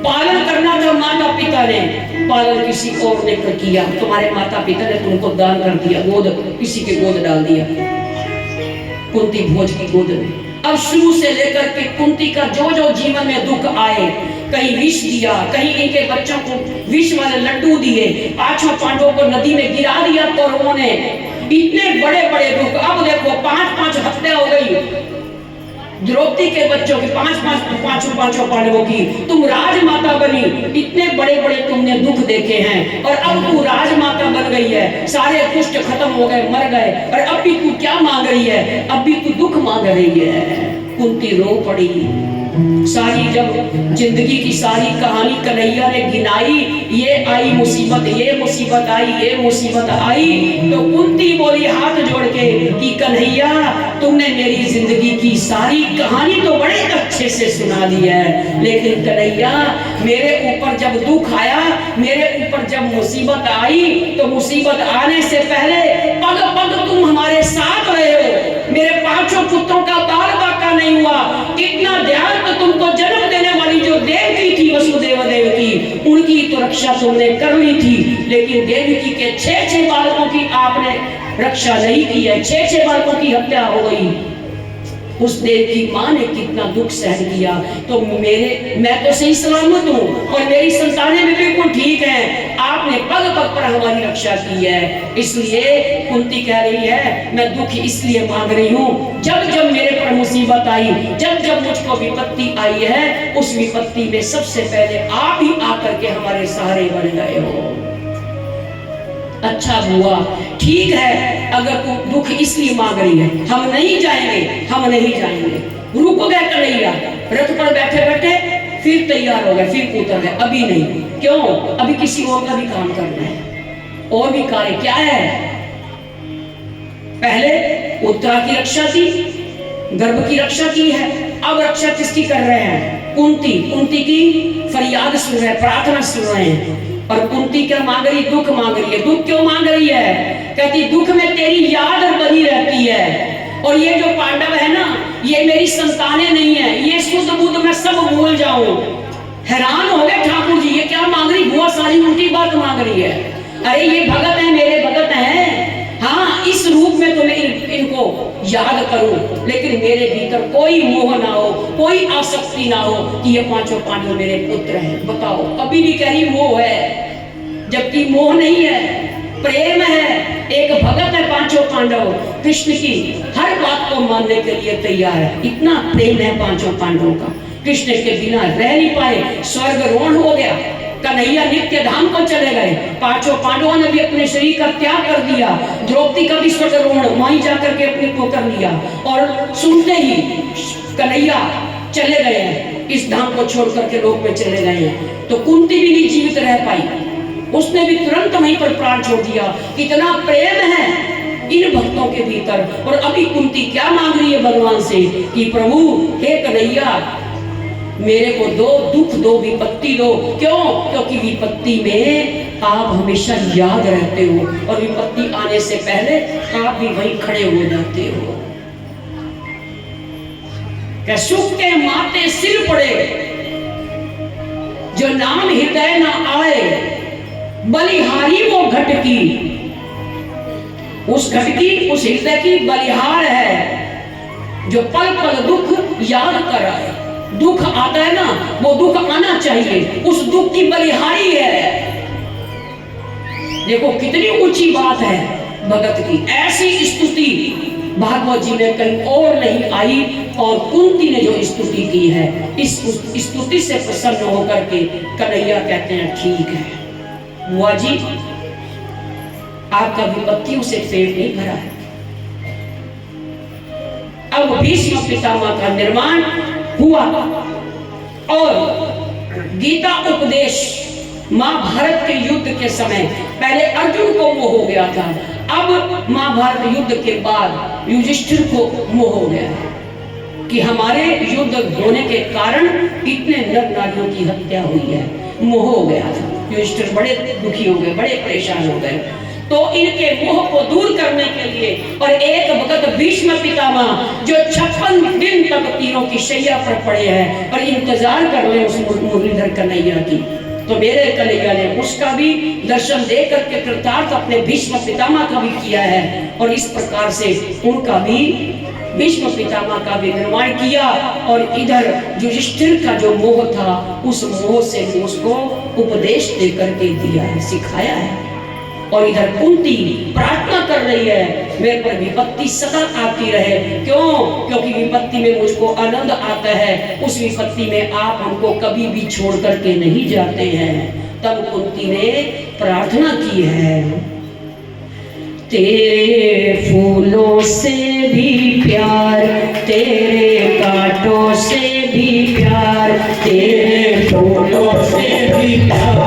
पालन करना था माता पिता ने, पालन किसी और ने किया। तुम्हारे माता पिता ने तुमको दान कर दिया, गोद किसी के गोद डाल दिया, कुंती भोज की गोद में। अब शुरू से लेकर के कुंती का जो जो जीवन में दुख आए, कहीं विष दिया, कहीं इनके बच्चों को विष वाले लड्डू दिए, 5 पांडवों को नदी में गिरा दिया कौरवों ने, इतने बड़े बड़े दुख। अब देखो 5 हत्या हो गई द्रौपदी के बच्चों की, 5 पांडवों की, तुम राजमाता बनी, इतने बड़े बड़े तुमने दुख देखे हैं। और अब तू राजमाता बन गई है, सारे कुष्ठ खत्म हो गए, मर गए, और अब भी तू क्या मांग रही है? अब भी तू दुख मांग रही है। कुंती रो पड़ी। सारी जब जिंदगी की सारी कहानी कन्हैया ने गिनाई, ये आई मुसीबत, ये मुसीबत आई, ये मुसीबत आई, तो कुंती बोली हाथ जोड़ के कि कन्हैया तुमने मेरी जिंदगी की सारी कहानी तो बड़े अच्छे से सुना दी है, लेकिन कन्हैया मेरे ऊपर जब दुख आया, मेरे ऊपर जब मुसीबत आई, तो मुसीबत आने से पहले पग पग तुम हमारे साथ रहे हो। मेरे 5 पुत्रों का बाल बाका नहीं हुआ, इतना ध्यान तो तुमको जन्म देने वाली जो देवकी थी वसुदेव देवकी, उनकी तो रक्षा तुमने कर ली थी, लेकिन देवकी के 6 बालकों की आपने रक्षा नहीं की है, 6 बालकों की हत्या हो गई। उस देव की माँ ने कितना दुख सहन किया। तो मैं तो सही सलामत हूँ और मेरी संतानें भी बिल्कुल ठीक हैं। आपने पग पग पर हमारी रक्षा की है। इसलिए कुंती कह रही है मैं दुख इसलिए मांग रही हूँ, जब जब मेरे पर मुसीबत आई, जब जब मुझको विपत्ति आई है, उस विपत्ति में सबसे पहले आप ही आकर के हमारे सहारे बन गए हो। अच्छा हुआ, ठीक है, अगर तू दुख इसलिए मांग रही है, हम नहीं जाएंगे, हम नहीं जाएंगे। रुक गए कन्हैया, रथ पर बैठे बैठे फिर तैयार हो गए, फिर उतर गए, अभी नहीं। क्यों? अभी किसी और का भी काम करना है, और भी कार्य क्या है। पहले उत्तरा की रक्षा की, गर्भ की रक्षा की है, अब रक्षा किसकी कर रहे हैं? कुंती। कुंती की फरियाद सुन रहे हैं, प्रार्थना सुन रहे हैं। और कुंती क्या मांग रही? दुख मांग रही है। दुख क्यों मांग रही है? कहती दुख में तेरी याद बनी रहती है, और ये जो पांडव है ना, ये मेरी संतानें नहीं है, ये शुद्ध बुद्ध मैं सब भूल जाऊं। हैरान हो गए ठाकुर जी, ये क्या मांग रही? बहुत सारी उल्टी बात मांग रही है। अरे ये भगत है, मेरे भगत हैं, हाँ, इस रूप में तो मैं इनको याद करूं, लेकिन मेरे भीतर कोई मोह ना हो, कोई आसक्ति ना हो कि ये पांचों पांडव मेरे पुत्र हैं। बताओ, कभी भी कह रही मोह है, जबकि मोह नहीं है, प्रेम है। एक भगत है पांचों पांडव, कृष्ण की हर बात को मानने के लिए तैयार है। इतना प्रेम है पांचों पांडवों का, कृष्ण के बिना रह नहीं पाए, स्वर्गारोहण हो गया, कन्हैया नित्य धाम को चले गए, पांचों पांडवों ने भी अपने शरीर का त्याग कर दिया, द्रौपदी का भी स्वर्गारोहण वहीं जाकर के अपने को कर लिया, और सुनते ही कन्हैया चले गए हैं, इस धाम को छोड़ करके लोक में चले गए हैं। तो कुंती भी नहीं जीवित रह पाई, उसने भी तुरंत वहीं पर प्राण छोड़ दिया। कितना प्रेम है इन भक्तों के भीतर। और अभी कुंती क्या मांग रही है भगवान से कि प्रभु हे कन्हैया, मेरे को दो, दुख दो, विपत्ति दो। क्यों? क्योंकि विपत्ति में आप हमेशा याद रहते हो, और विपत्ति आने से पहले आप भी वहीं खड़े हो जाते हो। क्या सुख के माथे सिर पड़े, जो नाम हृदय ना आए, बलिहारी वो घट की, उस घट की, उस हृदय की बलिहार है, जो पल पल दुख याद कर आए। दुख आता है ना, वो दुख आना चाहिए, उस दुख की बलिहारी है। देखो कितनी ऊंची बात है भगत की। ऐसी स्तुति भागवत जी में कहीं और नहीं आई, और कुंती ने जो स्तुति की है, इस स्तुति से प्रसन्न होकर के कन्हैया कहते हैं ठीक है बुआ जी, आपका विपत्तियों से पेट नहीं भरा है। अब भीष्म पितामह का निर्माण हुआ, और गीता उपदेश महाभारत के युद्ध के समय पहले अर्जुन को मोह हो गया था, अब महाभारत युद्ध के बाद युधिष्ठिर को मोह हो गया कि हमारे युद्ध होने के कारण इतने नर नारियों की हत्या हुई है। मोह हो गया था, युधिष्ठिर बड़े दुखी हो गए, बड़े परेशान हो गए। तो इनके मोह को दूर करने के लिए, और एक भगत भीष्म पितामह जो 56 दिन तक तीरों की शैया पर पड़े हैं और इंतजार कर रहे उस मुरलीधर कन्हैया की, तो मेरे कन्हैया ने उसका भी दर्शन दे करके कृतार्थ अपने भीष्म पितामह का भी किया है, और इस प्रकार से उनका भी भीष्म पितामह का भी निर्माण किया। और इधर युधिष्ठिर का जो मोह था, उस मोह से उसको उपदेश दे करके दिया है, सिखाया है। और इधर कुंती प्रार्थना कर रही है मेरे पर विपत्ति सदा आती रहे। क्यों? क्योंकि विपत्ति में मुझको आनंद आता है, उस विपत्ति में आप हमको कभी भी छोड़ करके नहीं जाते हैं। तब कुंती ने प्रार्थना की है, तेरे फूलों से भी प्यार, तेरे कांटों से भी प्यार, तेरे फूलों से भी प्यार,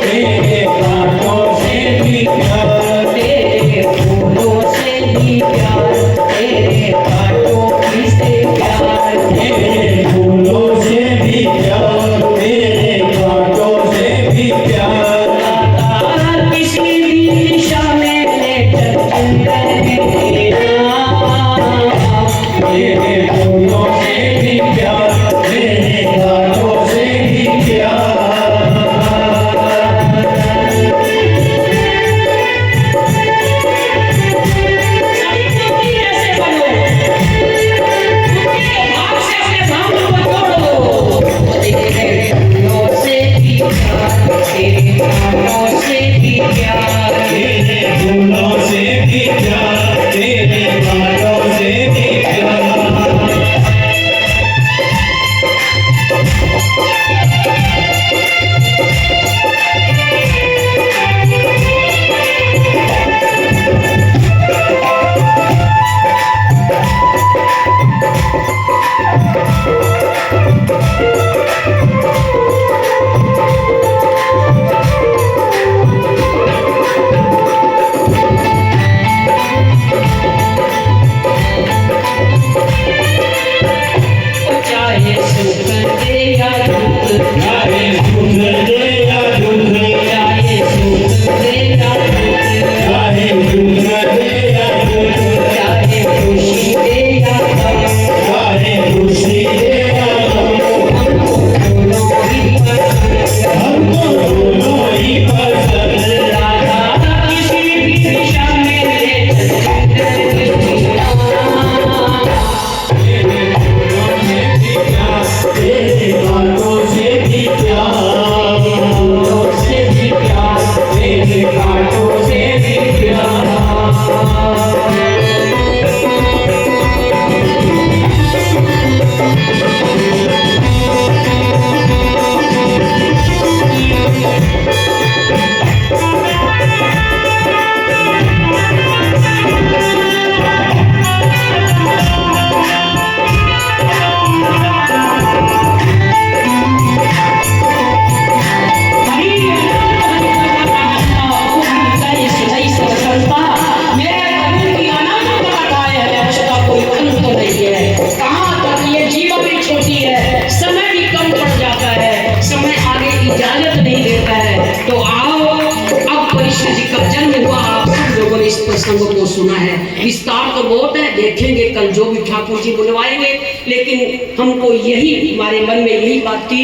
तेरे कांटों से भी प्यार, तेरे फूलों से भी प्यार, तेरे कांटों की से प्यार, तेरे फूलों से भी प्यार, तेरे कांटों से भी प्यार। किसी भी दिशा में ले चल तेरे फूलों से भी प्यार, तेरे कांटों से भी प्यार। इजाजत नहीं देता है। तो आओ, अब परिषद जी का जन्म हुआ, आप सब लोगों ने इस प्रसंग को सुना है। विस्तार तो बहुत है, देखेंगे कल जो भी ठाकुर जी बुलवाएंगे, लेकिन हमको यही, हमारे मन में यही बात थी